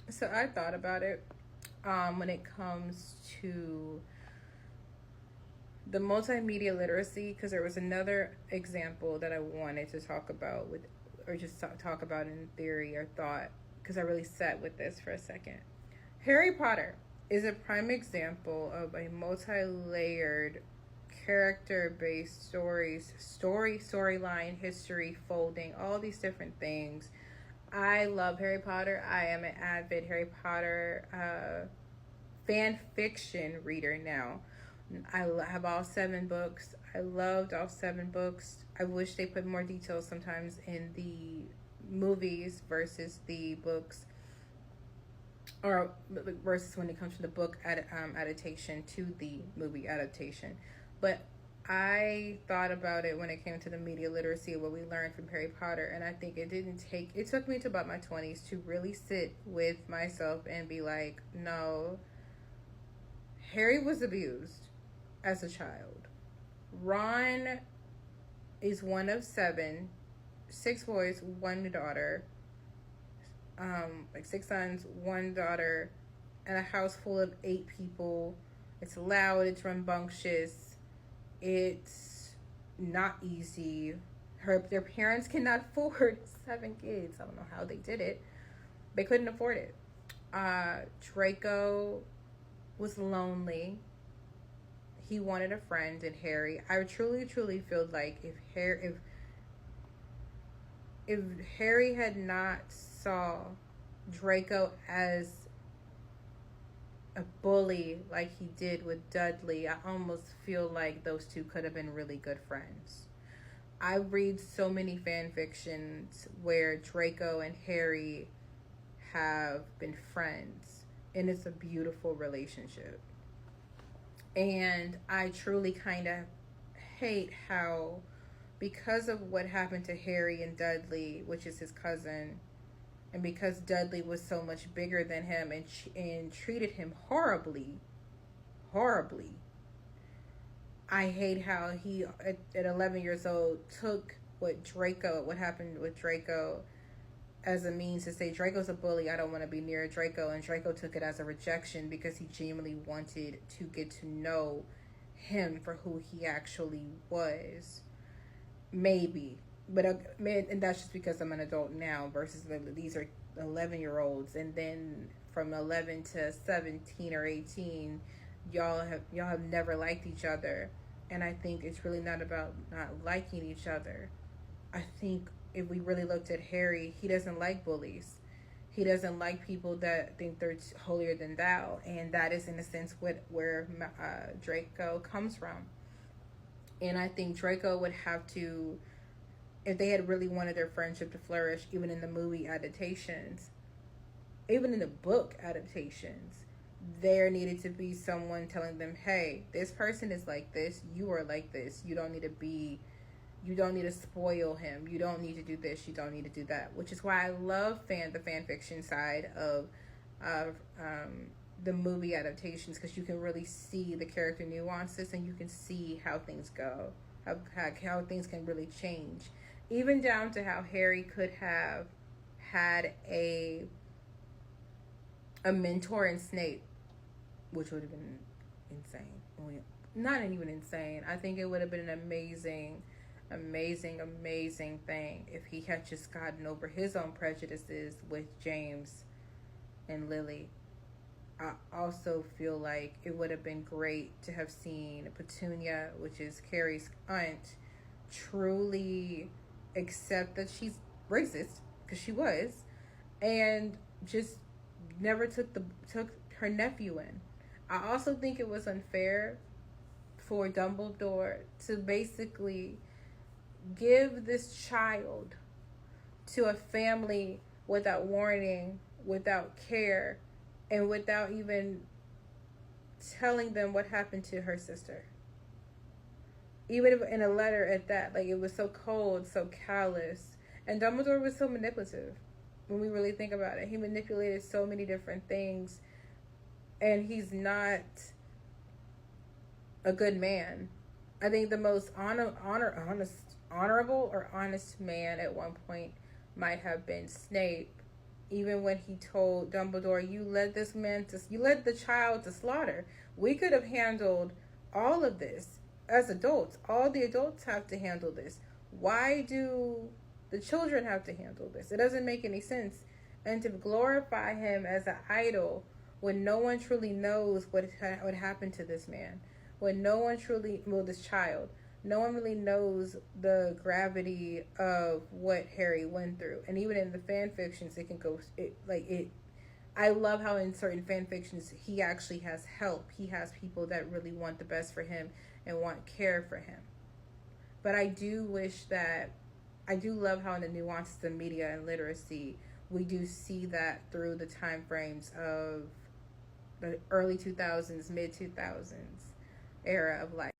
So I thought about it when it comes to the multimedia literacy, because there was another example that I wanted to talk about with, or just talk about in theory or thought, because I really sat with this for a second. Harry Potter is a prime example of a multi-layered character-based storyline, history, folding, all these different things. I love Harry Potter. I am an avid Harry Potter fan fiction reader now. I have all 7 books. I loved all 7 books. I wish they put more details sometimes in the movies versus the books, or versus when it comes to the book adaptation to the movie adaptation. But I thought about it when it came to the media literacy of what we learned from Harry Potter, and I think it took me to about my 20s to really sit with myself and be like, no, Harry was abused as a child. Ron is one of 7, 6 boys, 1 daughter, like 6 sons, 1 daughter, and a house full of 8 people. It's loud, it's rambunctious, it's not easy. Their parents cannot afford 7 kids. I don't know how they did it. They couldn't afford it. Draco was lonely. He wanted a friend in Harry. I truly feel like if Harry had not saw Draco as a bully like he did with Dudley, I almost feel like those two could have been really good friends. I read so many fan fictions where Draco and Harry have been friends, and it's a beautiful relationship. And I truly kind of hate how, because of what happened to Harry and Dudley, which is his cousin, and because Dudley was so much bigger than him and treated him horribly, I hate how he at 11 years old took what happened with Draco as a means to say, Draco's a bully, I don't want to be near Draco, and Draco took it as a rejection because he genuinely wanted to get to know him for who he actually was. Maybe. But and that's just because I'm an adult now versus these are 11-year-olds, and then from 11 to 17 or 18, y'all have never liked each other. And I think it's really not about not liking each other. I think if we really looked at Harry, he doesn't like bullies. He doesn't like people that think they're holier than thou, and that is in a sense where Draco comes from. And I think Draco would have to, if they had really wanted their friendship to flourish, even in the movie adaptations, even in the book adaptations, there needed to be someone telling them, hey, this person is like this, you are like this, you don't need to spoil him, you don't need to do this, you don't need to do that. Which is why I love the fan fiction side of the movie adaptations, because you can really see the character nuances and you can see how things go, how things can really change, even down to how Harry could have had a mentor in Snape, which would have been insane. Not even insane. I think it would have been an amazing thing if he had just gotten over his own prejudices with James and Lily. I also feel like it would have been great to have seen Petunia, which is Carrie's aunt, truly accept that she's racist, because she was, and just never took her nephew in. I also think it was unfair for Dumbledore to basically give this child to a family without warning, without care, and without even telling them what happened to her sister. Even if in a letter at that, like, it was so cold, so callous. And Dumbledore was so manipulative when we really think about it. He manipulated so many different things, and he's not a good man. I think the most honorable or honest man at one point might have been Snape, Even when he told Dumbledore, you led the child to slaughter. We could have handled all of this as adults. All the adults have to handle this. Why do the children have to handle this? It doesn't make any sense. And to glorify him as an idol when no one truly knows what happened to this man, when no one truly, well, this child, no one really knows the gravity of what Harry went through. And even in the fan fictions, it can go, I love how in certain fan fictions, he actually has help. He has people that really want the best for him and want care for him. But I do love how in the nuances of media and literacy, we do see that through the time frames of the early 2000s, mid 2000s era of life.